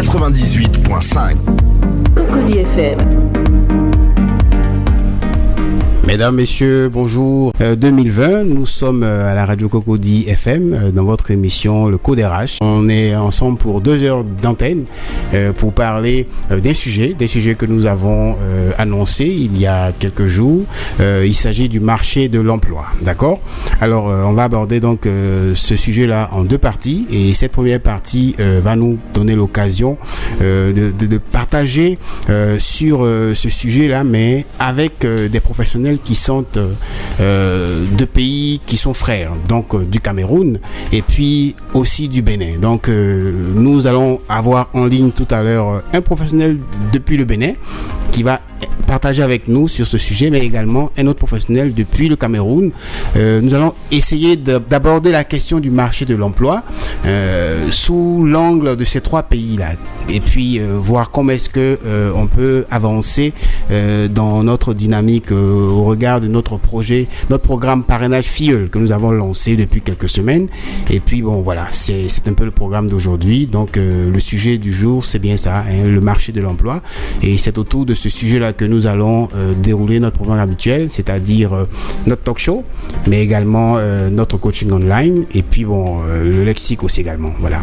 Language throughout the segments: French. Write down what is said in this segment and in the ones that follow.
98.5. Cocody FM. Mesdames, Messieurs, bonjour. 2020, nous sommes à la radio Cocody FM dans votre émission Le Code RH. On est ensemble pour 2 heures d'antenne pour parler des sujets que nous avons annoncés il y a quelques jours. Il s'agit du marché de l'emploi, d'accord? Alors, on va aborder donc ce sujet-là en 2 parties et cette première partie va nous donner l'occasion de partager sur ce sujet-là, mais avec des professionnels qui sont de pays qui sont frères, donc du Cameroun et puis aussi du Bénin. Donc nous allons avoir en ligne tout à l'heure un professionnel depuis le Bénin qui va partager avec nous sur ce sujet, mais également un autre professionnel depuis le Cameroun. Nous allons essayer d'aborder la question du marché de l'emploi sous l'angle de ces 3 pays-là et puis voir comment est-ce que on peut avancer dans notre dynamique au regard de notre projet, notre programme parrainage FIEL que nous avons lancé depuis quelques semaines. Et puis bon voilà, c'est un peu le programme d'aujourd'hui. Donc le sujet du jour, c'est bien ça, hein, le marché de l'emploi. Et c'est autour de ce sujet-là que nous allons dérouler notre programme habituel, c'est-à-dire notre talk show, mais également notre coaching online et puis bon le lexique aussi également. Voilà.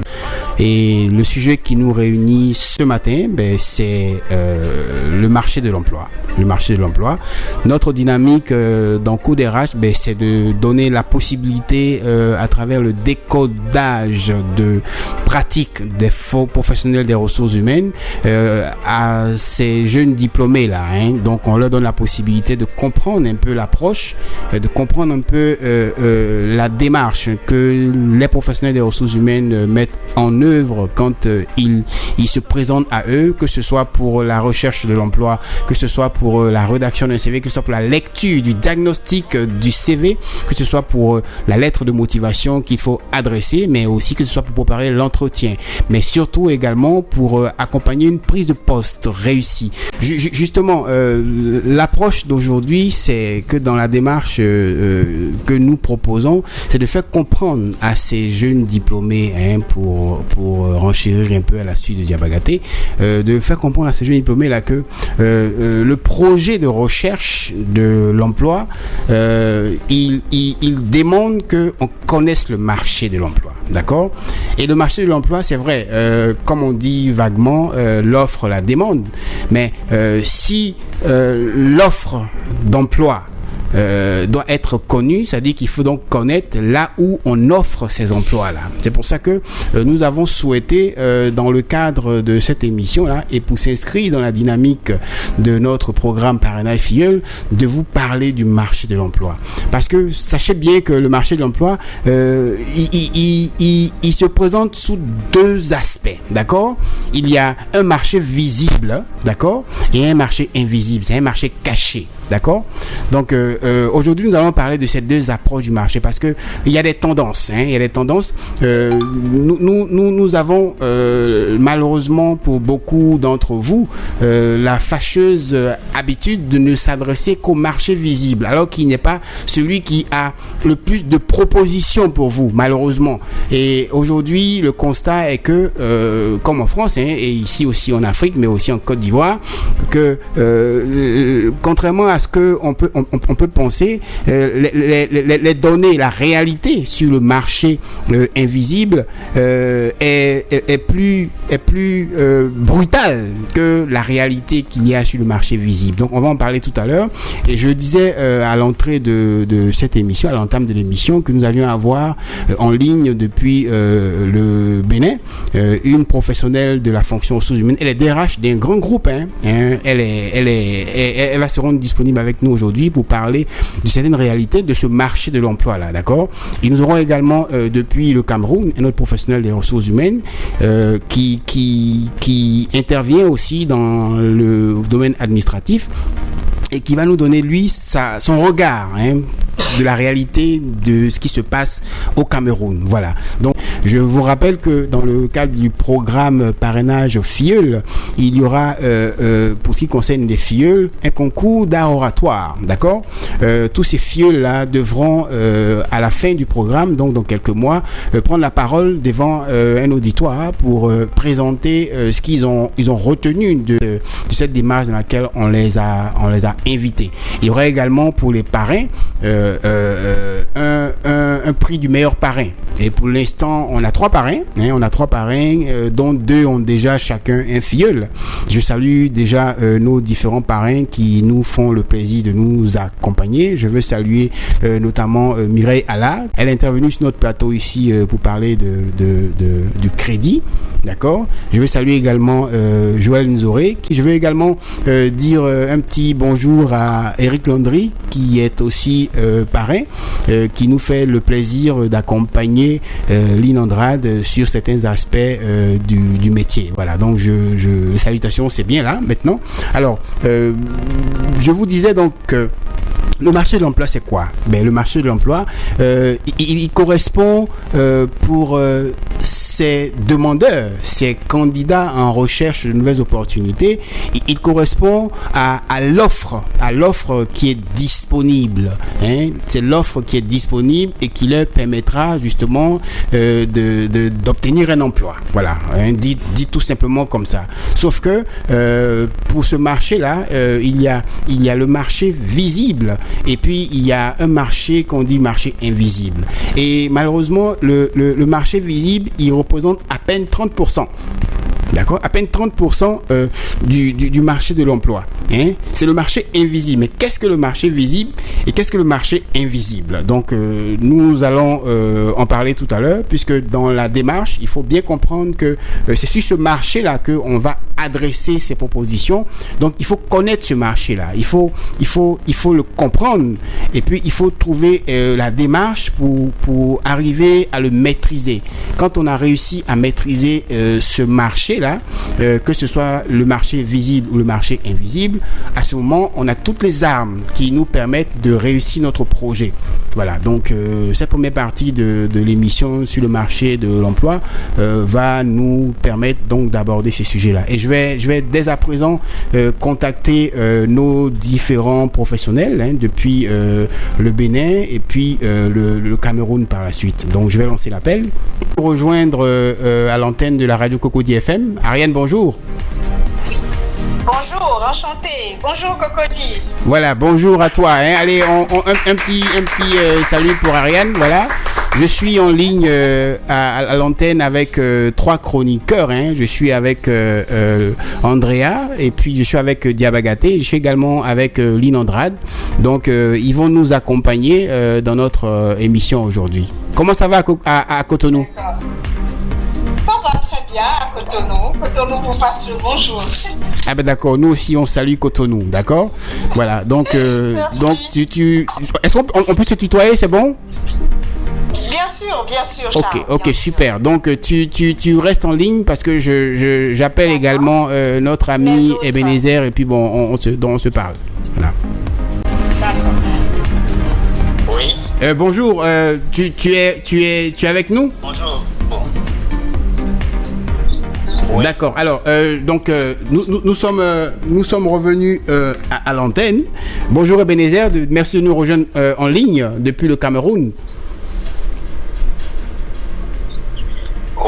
Et le sujet qui nous réunit ce matin, c'est le marché de l'emploi. Le marché de l'emploi. Notre dynamique dans Code RH, c'est de donner la possibilité à travers le décodage de pratiques des faux professionnels des ressources humaines à ces jeunes diplômés là. Hein. Donc on leur donne la possibilité de comprendre un peu l'approche, de comprendre un peu la démarche que les professionnels des ressources humaines mettent en œuvre quand ils se présentent à eux, que ce soit pour la recherche de l'emploi, que ce soit pour la rédaction d'un CV, que ce soit pour la lecture du diagnostic du CV, que ce soit pour la lettre de motivation qu'il faut adresser, mais aussi que ce soit pour préparer l'entretien, mais surtout également pour accompagner une prise de poste réussie. Justement, l'approche d'aujourd'hui, c'est que dans la démarche que nous proposons, c'est de faire comprendre à ces jeunes diplômés, hein, pour renchérir un peu à la suite de Diabagaté, de faire comprendre à ces jeunes diplômés là que le projet de recherche de l'emploi, il demande qu'on connaisse le marché de l'emploi, d'accord? Et le marché de l'emploi, c'est vrai, comme on dit vaguement, l'offre, la demande, mais si l'offre d'emploi doit être connu, c'est-à-dire qu'il faut donc connaître là où on offre ces emplois-là. C'est pour ça que nous avons souhaité, dans le cadre de cette émission-là, et pour s'inscrire dans la dynamique de notre programme Parrainage FIEL, de vous parler du marché de l'emploi. Parce que sachez bien que le marché de l'emploi, il se présente sous 2 aspects, d'accord? Il y a un marché visible, d'accord? Et un marché invisible, c'est un marché caché. D'accord? Donc aujourd'hui nous allons parler de ces 2 approches du marché parce que il y a des tendances, hein, il y a des tendances. Nous avons malheureusement pour beaucoup d'entre vous la fâcheuse habitude de ne s'adresser qu'au marché visible, alors qu'il n'est pas celui qui a le plus de propositions pour vous, malheureusement. Et aujourd'hui le constat est que comme en France, hein, et ici aussi en Afrique, mais aussi en Côte d'Ivoire, que contrairement à ce que on peut penser, les données, la réalité sur le marché invisible est plus brutale que la réalité qu'il y a sur le marché visible. Donc on va en parler tout à l'heure. Et je disais à l'entrée de cette émission, à l'entame de l'émission, que nous allions avoir en ligne depuis le Bénin une professionnelle de la fonction ressources humaines. Elle est DRH d'un grand groupe. Elle va se rendre disponible avec nous aujourd'hui pour parler de certaines réalités de ce marché de l'emploi là, d'accord? Et nous aurons également depuis le Cameroun un autre professionnel des ressources humaines qui intervient aussi dans le domaine administratif et qui va nous donner lui son regard, hein, de la réalité de ce qui se passe au Cameroun. Voilà. Donc, je vous rappelle que dans le cadre du programme parrainage FIEUL, il y aura, pour ce qui concerne les FIEUL, un concours d'art oratoire. D'accord? Tous ces FIEUL-là devront, à la fin du programme, donc dans quelques mois, prendre la parole devant un auditoire pour présenter ce qu'ils ont retenu de cette démarche dans laquelle on les a invités. Il y aura également pour les parrains un prix du meilleur parrain. Et pour l'instant, on a 3 parrains. On a 3 parrains, dont 2 ont déjà chacun un filleul. Je salue déjà nos différents parrains qui nous font le plaisir de nous accompagner. Je veux saluer notamment Mireille Alla. Elle est intervenue sur notre plateau ici pour parler du crédit. D'accord. Je veux saluer également Joël Nzoré. Je veux également dire un petit bonjour à Eric Landry, qui est aussi parrain, qui nous fait le plaisir d'accompagner Lynn Andrade sur certains aspects du métier. Voilà, donc les salutations, c'est bien là, maintenant. Alors, je vous disais donc que le marché de l'emploi, c'est quoi? Le marché de l'emploi, il correspond pour ces demandeurs, ces candidats en recherche de nouvelles opportunités, il correspond à l'offre qui est disponible. C'est l'offre qui est disponible et qui leur permettra justement d'obtenir un emploi. Voilà, dit tout simplement comme ça. Sauf que pour ce marché-là, il y a le marché visible. Et puis, il y a un marché qu'on dit marché invisible. Et malheureusement, le marché visible, il représente à peine 30%. D'accord? À peine 30% du marché de l'emploi. C'est le marché invisible. Mais qu'est-ce que le marché visible et qu'est-ce que le marché invisible? Donc, nous allons en parler tout à l'heure, puisque dans la démarche, il faut bien comprendre que c'est sur ce marché-là qu'on va adresser ces propositions. Donc, il faut connaître ce marché-là. Il faut le comprendre. Et puis, il faut trouver la démarche pour arriver à le maîtriser. Quand on a réussi à maîtriser ce marché-là, que ce soit le marché visible ou le marché invisible, à ce moment, on a toutes les armes qui nous permettent de réussir notre projet. Voilà, donc cette première partie de l'émission sur le marché de l'emploi va nous permettre donc d'aborder ces sujets-là. Et je vais dès à présent contacter nos différents professionnels depuis le Bénin et puis le Cameroun par la suite. Donc je vais lancer l'appel. Pour rejoindre à l'antenne de la radio Cocody FM, Ariane, bonjour. Bonjour, enchanté. Bonjour Cocody. Voilà, bonjour à toi. Allez, un petit salut pour Ariane. Voilà. Je suis en ligne à l'antenne avec 3 chroniqueurs. Je suis avec Andrea et puis je suis avec Diabagaté. Je suis également avec Lynn Andrade. Donc, ils vont nous accompagner dans notre émission aujourd'hui. Comment ça va à Cotonou? D'accord. Ça va très bien à Cotonou. Cotonou vous fasse le bonjour. Ah ben d'accord, nous aussi on salue Cotonou, d'accord? Voilà, donc est-ce qu'on peut se tutoyer, c'est bon? Bien sûr, Charles. Ok, super. Donc tu restes en ligne parce que j'appelle également notre ami Ebenezer et puis bon, on se parle. Voilà. D'accord. Oui. Bonjour, tu es avec nous? Bonjour. Oui. D'accord. Alors, donc nous sommes revenus à l'antenne. Bonjour Ebenezer, merci de nous rejoindre en ligne depuis le Cameroun.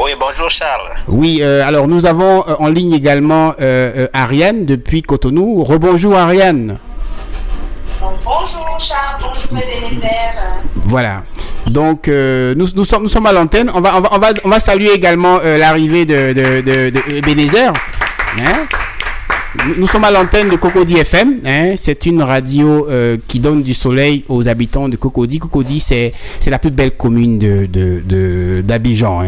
Oui, bonjour Charles. Oui, alors nous avons en ligne également Ariane depuis Cotonou. Rebonjour Ariane. Bonjour Charles, bonjour Ebenezer. Voilà. Donc nous sommes à l'antenne. On va saluer également l'arrivée de Ebenezer. Nous sommes à l'antenne de Cocody FM. C'est une radio qui donne du soleil aux habitants de Cocody. Cocody, c'est la plus belle commune d'Abidjan.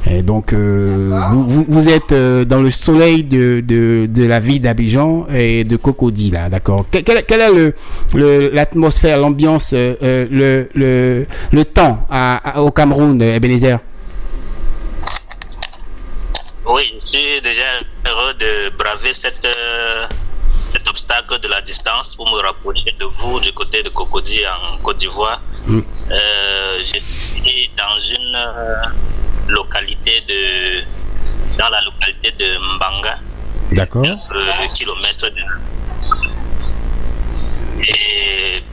Et donc vous êtes dans le soleil de la ville d'Abidjan et de Cocody là, d'accord. Quelle est l'atmosphère, l'ambiance, le temps au Cameroun, Ebenezer? Oui, je suis déjà heureux de braver cet obstacle de la distance pour me rapprocher de vous du côté de Cocody en Côte d'Ivoire. J'étais dans une localité dans la localité de Mbanga. D'accord. Kilomètres de... Et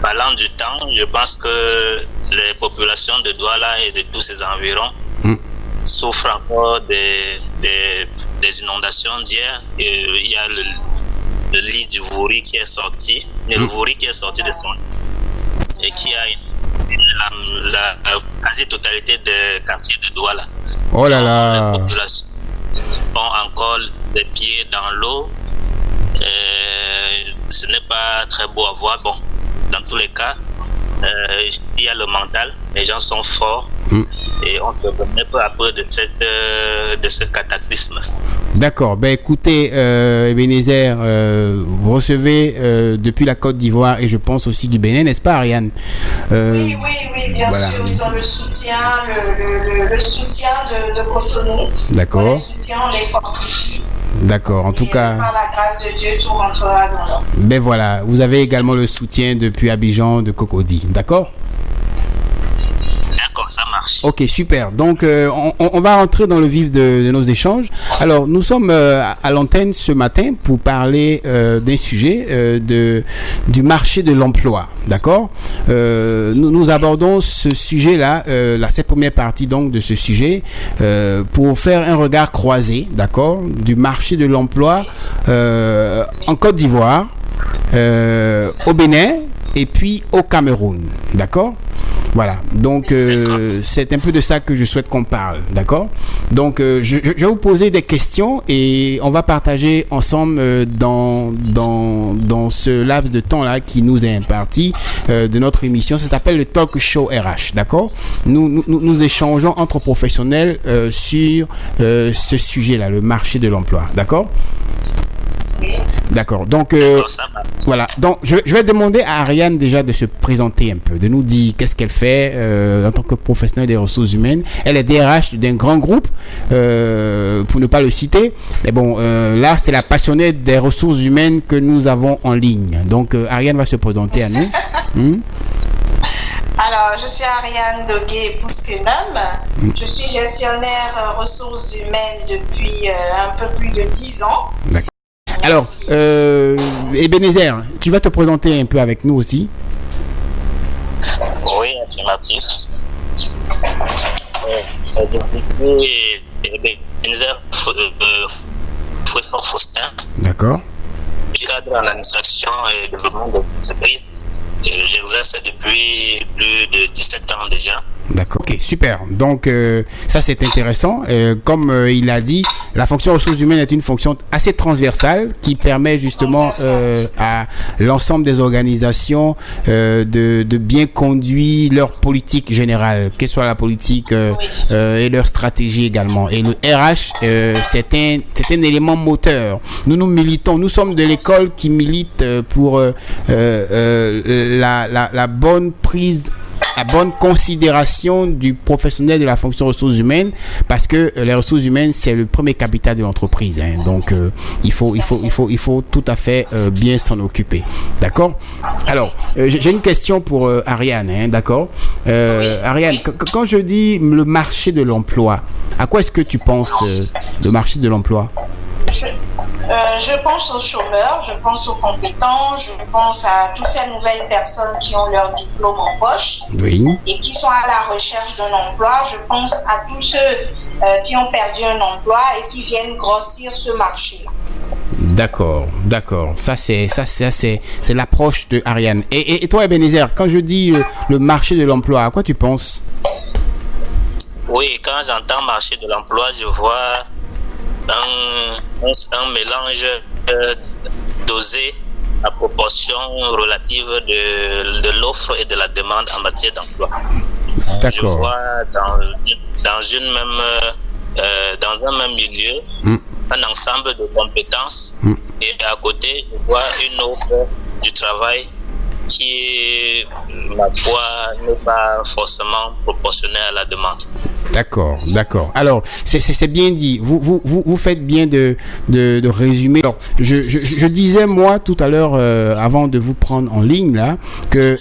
parlant du temps, je pense que les populations de Douala et de tous ses environs souffrent encore des inondations d'hier. Il y a le lit du Vouri qui est sorti, le Vouri qui est sorti de son lit et qui a la quasi-totalité des quartiers de Douala. Oh là là. Les populations ont encore les pieds dans l'eau. Ce n'est pas très beau à voir. Bon, dans tous les cas, il y a le mental. Les gens sont forts et on se remet peu à peu de ce cataclysme. D'accord. Ben écoutez, Ebenezer, vous recevez depuis la Côte d'Ivoire et je pense aussi du Bénin, n'est-ce pas, Ariane? Oui, bien sûr. Ils ont le soutien, le soutien de Cotonou. D'accord. On les soutient, on les fortifie. D'accord, en tout cas. Par la grâce de Dieu, tout rentrera dans l'ordre. Ben voilà, vous avez également le soutien depuis Abidjan de Cocody, d'accord? D'accord, ça marche. Ok, super. Donc, on va rentrer dans le vif de nos échanges. Alors, nous sommes à l'antenne ce matin pour parler d'un sujet du marché de l'emploi, d'accord? Nous abordons ce sujet-là, cette première partie donc de ce sujet, pour faire un regard croisé, d'accord, du marché de l'emploi en Côte d'Ivoire, au Bénin et puis au Cameroun, d'accord? Voilà, donc c'est un peu de ça que je souhaite qu'on parle, d'accord? Donc je vais vous poser des questions et on va partager ensemble dans ce laps de temps-là qui nous est imparti de notre émission. Ça s'appelle le Talk Show RH, d'accord? Nous échangeons entre professionnels sur ce sujet-là, le marché de l'emploi, d'accord? D'accord, donc voilà, donc je vais demander à Ariane déjà de se présenter un peu, de nous dire qu'est-ce qu'elle fait en tant que professionnelle des ressources humaines. Elle est DRH d'un grand groupe, pour ne pas le citer, mais bon, là c'est la passionnée des ressources humaines que nous avons en ligne. Donc Ariane va se présenter à nous. Alors, je suis Ariane Dogué-Pouskenam. Je suis gestionnaire ressources humaines depuis un peu plus de 10 ans. D'accord. Alors, Ebenezer, tu vas te présenter un peu avec nous aussi. Oui, affirmatif. Ebenezer Faustin. D'accord. Je suis cadre en administration et développement de l'entreprise. J'exerce depuis plus de 17 ans déjà. D'accord, ok, super. Donc, ça c'est intéressant. Comme il a dit, la fonction ressources humaines est une fonction assez transversale qui permet justement à l'ensemble des organisations de bien conduire leur politique générale, quelle soit la politique et leur stratégie également. Et le RH, c'est un élément moteur. Nous militons, nous sommes de l'école qui milite pour la bonne prise, la bonne considération du professionnel de la fonction ressources humaines, parce que les ressources humaines c'est le premier capital de l'entreprise, hein. Donc il faut tout à fait bien s'en occuper, d'accord? Alors j'ai une question pour Ariane, hein, d'accord? Ariane, quand je dis le marché de l'emploi, à quoi est-ce que tu penses le marché de l'emploi? Je pense aux chômeurs, je pense aux compétents, je pense à toutes ces nouvelles personnes qui ont leur diplôme en poche, oui, et qui sont à la recherche d'un emploi. Je pense à tous ceux qui ont perdu un emploi et qui viennent grossir ce marché-là. D'accord. Ça c'est l'approche de Ariane. Et toi, Ebenezer, quand je dis le marché de l'emploi, à quoi tu penses? Oui, quand j'entends marché de l'emploi, je vois un mélange dosé à proportion relative de l'offre et de la demande en matière d'emploi. D'accord. Je vois dans un même milieu un ensemble de compétences et à côté, je vois une offre du travail qui, ma foi, n'est pas forcément proportionnelle à la demande. D'accord. Alors, c'est bien dit. Vous faites bien de résumer. Alors, je disais moi tout à l'heure, avant de vous prendre en ligne là, que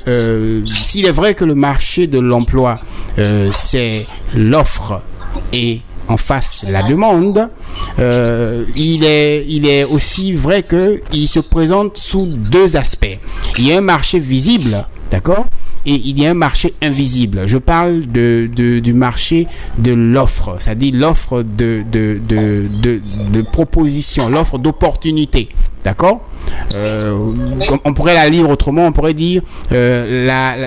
s'il est vrai que le marché de l'emploi, c'est l'offre et en face la demande, il est aussi vrai que il se présente sous deux aspects. Il y a un marché visible, d'accord, et il y a un marché invisible. Je parle du marché de l'offre, c'est-à-dire l'offre de proposition, l'offre d'opportunité, d'accord. On pourrait la lire autrement, on pourrait dire la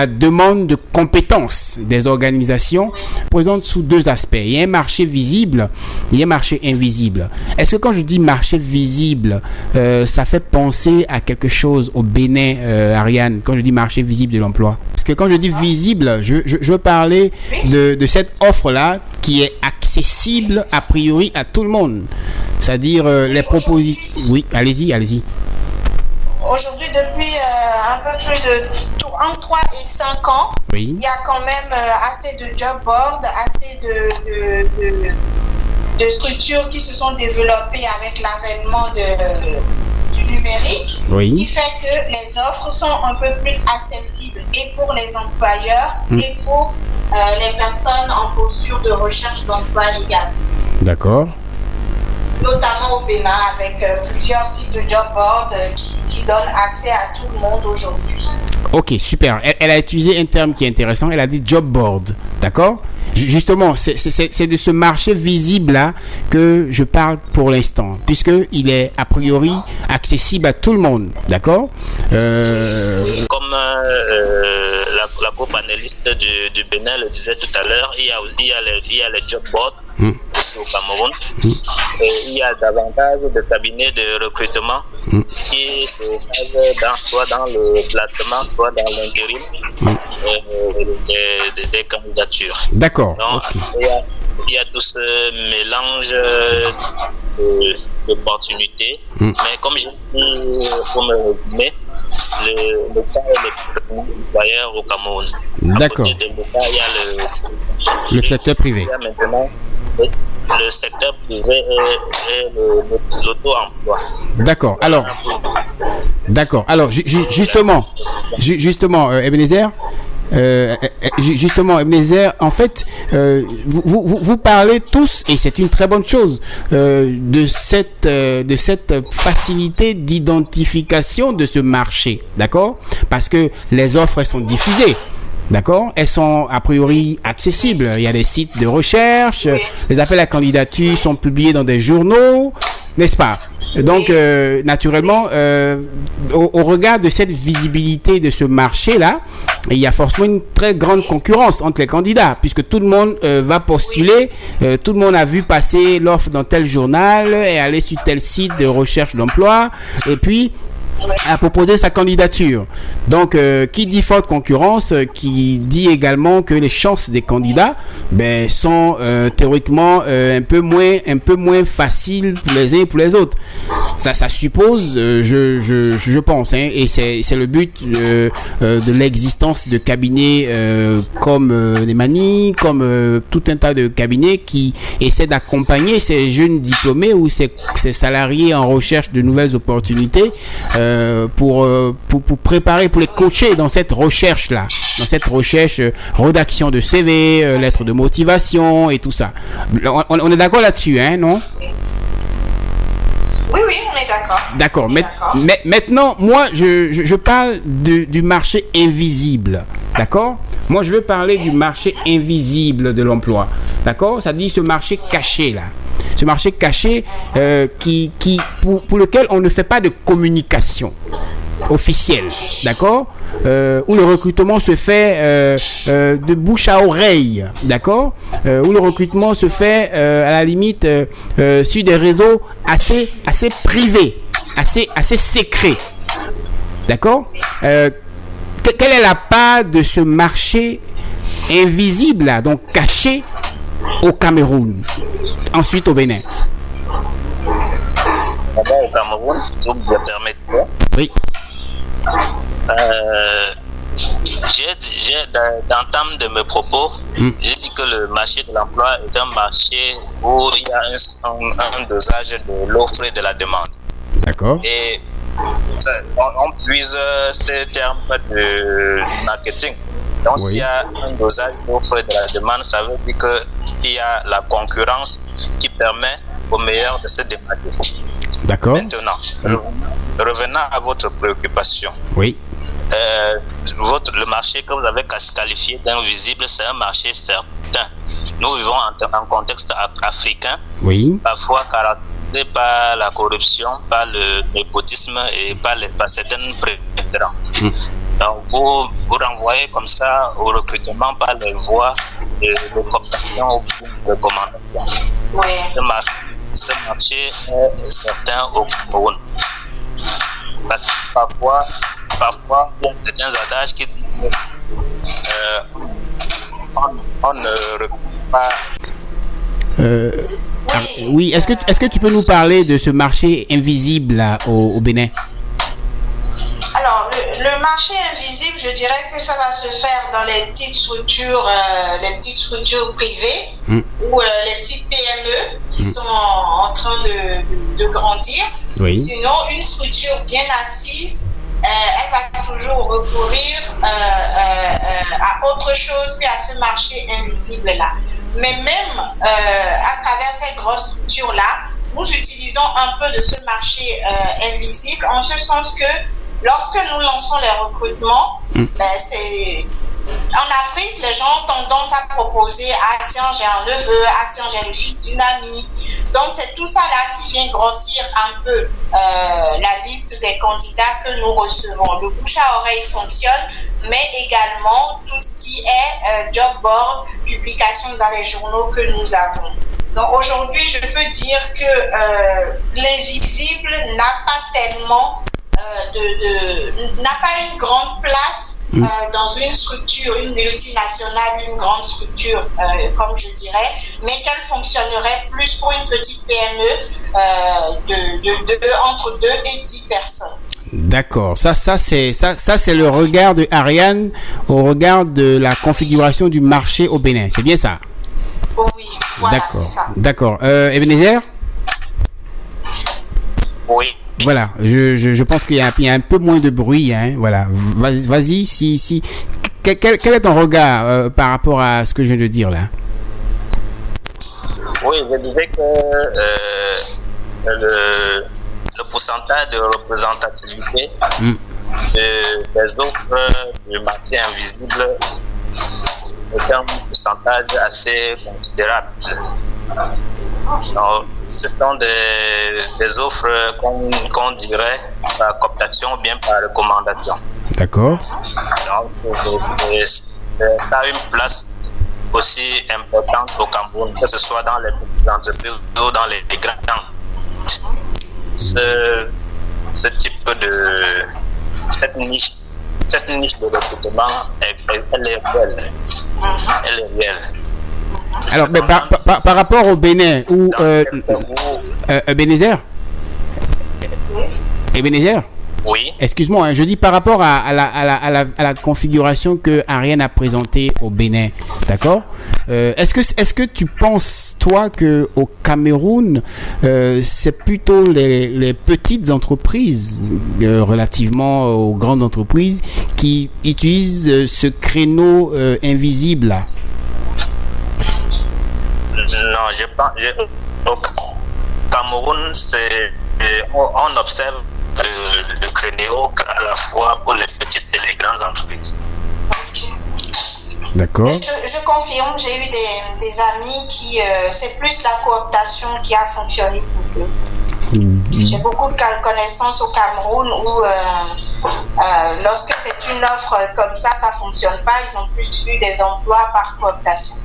demande de compétences des organisations présente sous deux aspects. Il y a un marché visible, il y a un marché invisible. Est-ce que quand je dis marché visible, ça fait penser à quelque chose au Bénin, Ariane, quand je dis marché visible de l'emploi? Parce que quand je dis visible, je veux parler de cette offre-là qui est accessible a priori à tout le monde. C'est-à-dire les propositions... Oui, allez-y. Aujourd'hui, depuis un peu plus de entre 3 et 5 ans, oui, il y a quand même assez de job boards, assez de structures qui se sont développées avec l'avènement du numérique, oui, qui fait que les offres sont un peu plus accessibles et pour les employeurs et pour les personnes en posture de recherche d'emploi également. D'accord. Notamment au Bénin avec plusieurs sites de job board qui donnent accès à tout le monde aujourd'hui. Ok, super. Elle a utilisé un terme qui est intéressant. Elle a dit job board, d'accord? Justement, c'est de ce marché visible-là que je parle pour l'instant, puisqu'il est a priori accessible à tout le monde, d'accord? Comme la co-panéliste du Bénin le disait tout à l'heure, il y a les job boards ici au Cameroun. Et il y a davantage de cabinets de recrutement qui se basent soit dans le placement, soit dans l'intérim des candidatures. D'accord. Donc, il y a tout ce mélange d'opportunités. Mais comme j'ai dit, pour me résumer, l'État est le employeur au Cameroun. D'accord. À côté de l'État, il y a le secteur privé. Il y a maintenant le secteur privé et l'auto-emploi. D'accord. Alors, justement, Ebenezer. Justement, Ebenezer, en fait, vous parlez tous, et c'est une très bonne chose, de cette facilité d'identification de ce marché, d'accord? Parce que les offres, elles sont diffusées. D'accord? Elles sont a priori accessibles. Il y a des sites de recherche, les appels à candidature sont publiés dans des journaux, n'est-ce pas? Donc, naturellement, au regard de cette visibilité de ce marché-là, il y a forcément une très grande concurrence entre les candidats, puisque tout le monde va postuler, tout le monde a vu passer l'offre dans tel journal et aller sur tel site de recherche d'emploi, et puis à proposer sa candidature. Donc, qui dit forte concurrence, qui dit également que les chances des candidats sont théoriquement un peu moins faciles pour les uns et pour les autres. Ça suppose, je pense, et c'est le but de l'existence de cabinets comme Nemani, comme tout un tas de cabinets qui essaient d'accompagner ces jeunes diplômés ou ces salariés en recherche de nouvelles opportunités pour préparer, pour les coacher dans cette recherche-là, dans cette recherche, rédaction de CV, lettres de motivation et tout ça. On est d'accord là-dessus, hein, non? Oui, on est d'accord. D'accord. Mais maintenant, moi, je parle du marché invisible. D'accord? Moi, je veux parler du marché invisible de l'emploi. D'accord? Ça dit ce marché caché, là. Ce marché caché pour lequel on ne fait pas de communication officielle. D'accord? Où le recrutement se fait de bouche à oreille, d'accord, où le recrutement se fait à la limite sur des réseaux assez privés, assez secrets, d'accord. Quelle est la part de ce marché invisible là, donc caché au Cameroun, ensuite au Bénin? D'abord au Cameroun, si vous me permettez. Oui. d'entame de mes propos, j'ai dit que le marché de l'emploi est un marché où il y a un dosage de l'offre et de la demande. D'accord. Et on puise ces termes de marketing. Donc, s'il y a un dosage de l'offre et de la demande, ça veut dire qu'il y a la concurrence qui permet aux meilleurs de se démarquer. D'accord. Maintenant, revenant à votre préoccupation. Oui. Le marché que vous avez qualifié d'invisible, c'est un marché certain. Nous vivons en contexte africain, parfois caractérisé par la corruption, par le népotisme et par certaines préférences. Donc vous renvoyez comme ça au recrutement par les voies de cooptation ou de recommandation. Ce marché est certain au Cameroun. Parce que parfois, il y a certains adages qui disent on ne recrute pas. Oui, est-ce que tu peux nous parler de ce marché invisible là, au Bénin? Alors, le marché invisible, je dirais que ça va se faire dans les petites structures privées ou les petites PME qui sont en train de grandir. Sinon, une structure bien assise, elle va toujours recourir à autre chose qu'à ce marché invisible-là. Mais même à travers ces grosses structures-là, nous utilisons un peu de ce marché invisible, en ce sens que lorsque nous lançons les recrutements, en Afrique, les gens ont tendance à proposer « Ah tiens, j'ai un neveu, ah tiens, j'ai le fils d'une amie ». Donc, c'est tout ça là qui vient grossir un peu la liste des candidats que nous recevons. Le bouche à oreille fonctionne, mais également tout ce qui est job board, publication dans les journaux que nous avons. Donc, aujourd'hui, je peux dire que l'invisible n'a pas tellement n'a pas une grande place dans une structure, une multinationale, une grande structure, comme je dirais, mais qu'elle fonctionnerait plus pour une petite PME entre 2 et 10 personnes. D'accord, ça c'est le regard de Ariane au regard de la configuration du marché au Bénin, c'est bien ça? Oui, voilà, d'accord, c'est ça. D'accord. Ebenezer? Oui. Voilà, je pense qu'il y a un peu moins de bruit, hein. Voilà, vas-y, si quel est ton regard par rapport à ce que je viens de dire là? Oui, je disais que le pourcentage de représentativité des offres du marché invisible est un pourcentage assez considérable. Donc, ce sont des offres qu'on dirait par cooptation ou bien par recommandation. D'accord. Donc, ça a une place aussi importante au Cameroun, que ce soit dans les petites entreprises ou dans les grandes. Ce type cette niche de recrutement, elle est réelle. Elle est réelle. Alors, mais par rapport au Bénin, ou Ebenezer? Ebenezer? Oui. Excuse-moi, hein, je dis par rapport à la configuration que Ariane a présentée au Bénin, d'accord? Est-ce que tu penses, toi, que au Cameroun, c'est plutôt les petites entreprises relativement aux grandes entreprises qui utilisent ce créneau invisible là? Non, au Cameroun, on observe le créneau à la fois pour les petites et les grandes entreprises. D'accord. Je confirme, j'ai eu des amis qui, c'est plus la cooptation qui a fonctionné pour eux. J'ai beaucoup de connaissances au Cameroun où lorsque c'est une offre comme ça fonctionne pas, ils ont plus eu des emplois par cooptation.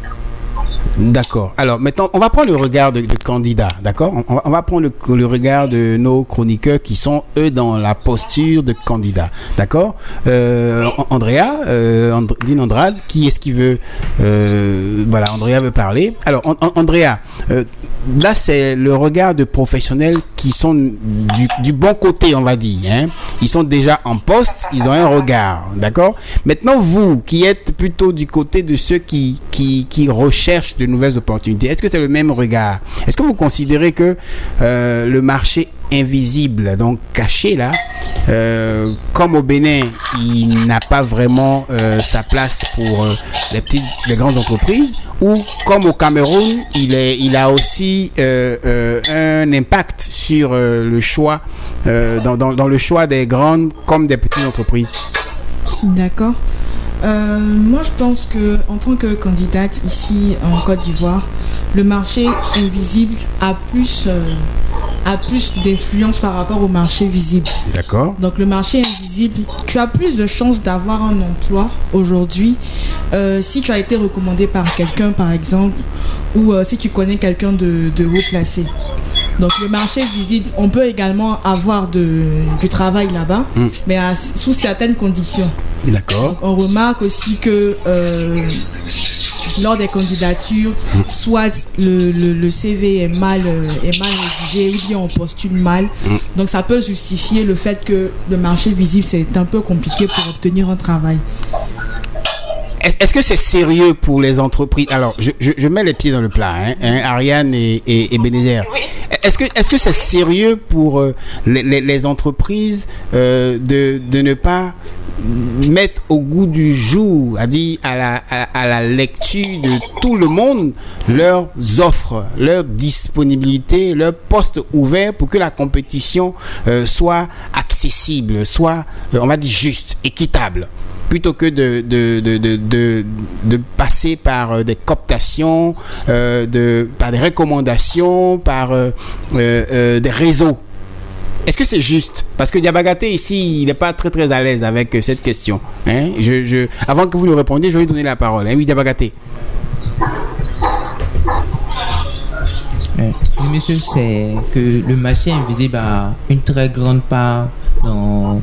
D'accord. Alors maintenant, on va prendre le regard de candidats, d'accord? On va prendre le regard de nos chroniqueurs qui sont, eux, dans la posture de candidats, d'accord? Andrea, Lynn Andrade, qui est-ce qui veut... voilà, Andrea veut parler. Alors, Andrea, là, c'est le regard de professionnels qui sont du bon côté, on va dire, hein? Ils sont déjà en poste, ils ont un regard, d'accord? Maintenant, vous, qui êtes plutôt du côté de ceux qui recherchent de nouvelles opportunités, est-ce que c'est le même regard? Est-ce que vous considérez que le marché invisible, donc caché là, comme au Bénin, il n'a pas vraiment sa place pour les grandes entreprises, ou comme au Cameroun, il a aussi un impact sur le choix, dans le choix des grandes comme des petites entreprises? D'accord. Moi, je pense que en tant que candidate ici en Côte d'Ivoire, le marché invisible a plus d'influence par rapport au marché visible. D'accord. Donc le marché invisible, tu as plus de chances d'avoir un emploi aujourd'hui si tu as été recommandé par quelqu'un, par exemple, ou si tu connais quelqu'un de haut placé. Donc le marché visible, on peut également avoir du travail là-bas, mais sous certaines conditions. D'accord. Donc, on remarque aussi que lors des candidatures, soit le CV est mal rédigé, ou bien on postule mal. Donc ça peut justifier le fait que le marché visible, c'est un peu compliqué pour obtenir un travail. Est-ce que c'est sérieux pour les entreprises? Alors, je mets les pieds dans le plat, Ariane et Ebenezer. Oui. Est-ce que c'est sérieux pour les entreprises de ne pas mettre au goût du jour, à la lecture de tout le monde, leurs offres, leur disponibilité, leurs postes ouverts pour que la compétition soit accessible, soit, on va dire, juste, équitable, plutôt que de passer par des cooptations, par des recommandations, par des réseaux? Est-ce que c'est juste? Parce que Diabagaté ici, il n'est pas très très à l'aise avec cette question. Avant que vous nous répondiez, je vais lui donner la parole. Oui, Diabagaté. Monsieur, c'est que le marché invisible a une très grande part dans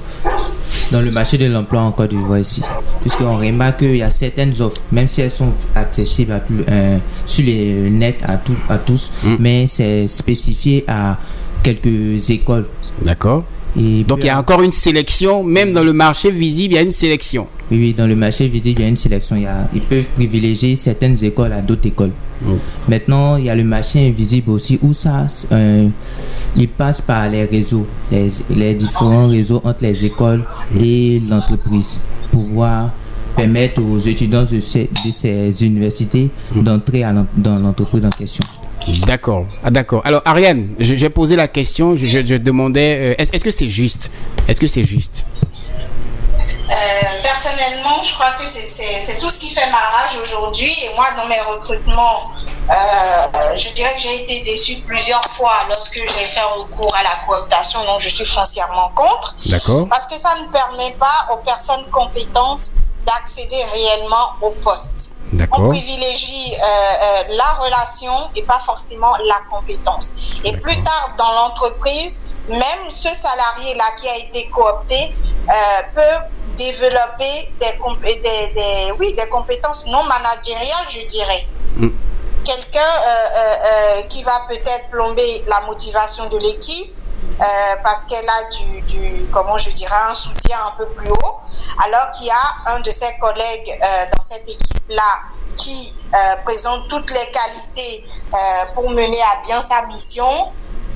le marché de l'emploi en Côte d'Ivoire ici. Puisqu'on remarque qu'il y a certaines offres, même si elles sont accessibles sur le net à tous, mais c'est spécifié à quelques écoles. D'accord. Et donc il y a encore une sélection, même dans le marché visible, il y a une sélection. Oui, dans le marché visible, il y a une sélection. Ils peuvent privilégier certaines écoles à d'autres écoles. Maintenant, il y a le marché invisible aussi, où ça, il passe par les réseaux, les différents réseaux entre les écoles et l'entreprise, pour pouvoir permettre aux étudiants de ces universités d'entrer dans l'entreprise en question. D'accord. Alors Ariane, j'ai posé la question, je demandais, est-ce que c'est juste? Personnellement, je crois que c'est tout ce qui fait ma rage aujourd'hui. Et moi, dans mes recrutements, je dirais que j'ai été déçue plusieurs fois lorsque j'ai fait recours à la cooptation. Donc, je suis foncièrement contre. D'accord. Parce que ça ne permet pas aux personnes compétentes d'accéder réellement au poste. D'accord. On privilégie la relation et pas forcément la compétence. Et plus tard dans l'entreprise, même ce salarié-là qui a été coopté peut développer des compétences non managériales, je dirais. Quelqu'un qui va peut-être plomber la motivation de l'équipe, parce qu'elle a un soutien un peu plus haut, alors qu'il y a un de ses collègues dans cette équipe-là qui présente toutes les qualités pour mener à bien sa mission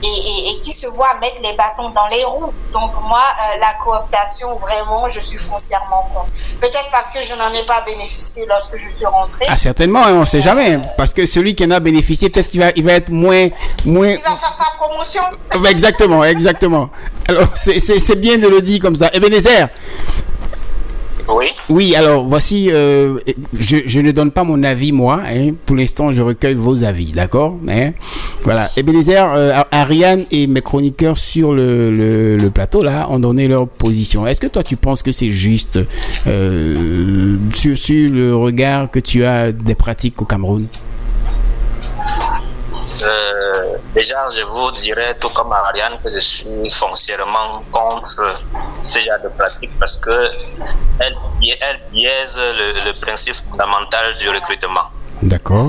et qui se voit mettre les bâtons dans les roues. Donc moi, la cooptation, vraiment, je suis foncièrement contre. Peut-être parce que je n'en ai pas bénéficié lorsque je suis rentrée. Ah, certainement, on ne sait jamais. Parce que celui qui en a bénéficié, peut-être qu'il va être moins... Il va faire sa promotion. Exactement. Alors, c'est bien de le dire comme ça. Ebenezer. Oui, alors voici, je ne donne pas mon avis moi, pour l'instant je recueille vos avis, d'accord, voilà. Ebenezer, Ariane et mes chroniqueurs sur le plateau là ont donné leur position. Est-ce que toi tu penses que c'est juste sur le regard que tu as des pratiques au Cameroun? Déjà, je vous dirais, tout comme Ariane, que je suis foncièrement contre ce genre de pratique parce que elle biaise le principe fondamental du recrutement. D'accord.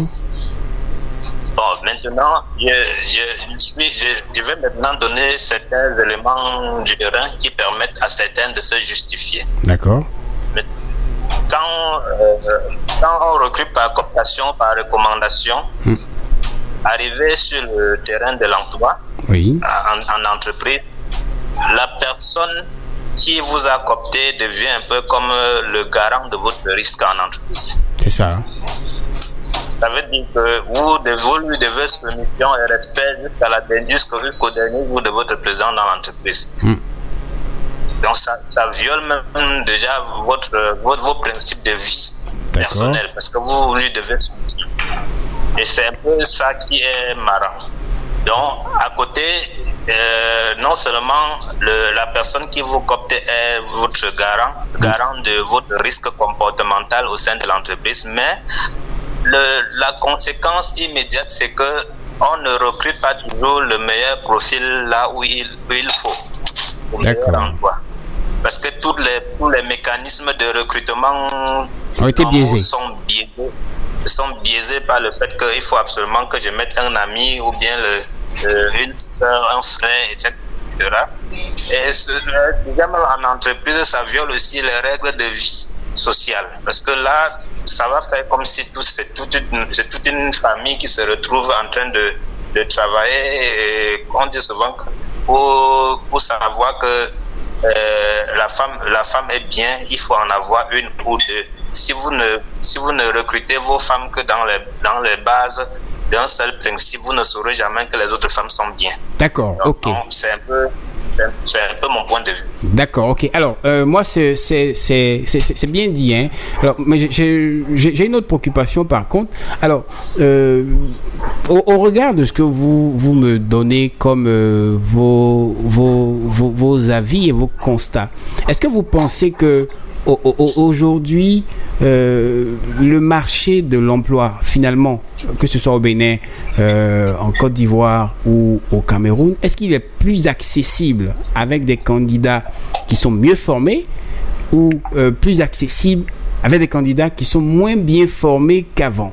Bon, maintenant, je vais maintenant donner certains éléments du terrain qui permettent à certains de se justifier. D'accord. Quand on recrute par cooptation, par recommandation, arrivé sur le terrain de l'emploi, en entreprise, la personne qui vous a coopté devient un peu comme le garant de votre risque en entreprise. C'est ça. Ça veut dire que vous lui devez soumission et respect jusqu'au dernier jour de votre présence dans l'entreprise. Donc ça viole même déjà vos principes de vie personnelle, parce que vous lui devez soumission. Et c'est un peu ça qui est marrant. Donc à côté, non seulement la personne qui vous coopte est votre garant de votre risque comportemental au sein de l'entreprise, mais la conséquence immédiate, c'est que on ne recrute pas toujours le meilleur profil là où il faut au meilleur emploi. Parce que tous les mécanismes de recrutement ont été biaisés. Sont biaisés par le fait qu'il faut absolument que je mette un ami ou bien une soeur, un frère, etc. Et également en entreprise, ça viole aussi les règles de vie sociale. Parce que là, ça va faire comme si c'est toute une famille qui se retrouve en train de travailler. Et on dit souvent que pour savoir que la femme est bien, il faut en avoir une ou deux. Si vous ne recrutez vos femmes que dans les bases d'un seul principe, vous ne saurez jamais que les autres femmes sont bien. D'accord, donc, ok. C'est un peu mon point de vue. D'accord, ok. Alors, moi, c'est bien dit, hein. Alors, mais j'ai une autre préoccupation, par contre. Alors, au regard de ce que vous me donnez comme vos avis et vos constats, est-ce que vous pensez que aujourd'hui, le marché de l'emploi, finalement, que ce soit au Bénin, en Côte d'Ivoire ou au Cameroun, est-ce qu'il est plus accessible avec des candidats qui sont mieux formés ou plus accessible avec des candidats qui sont moins bien formés qu'avant?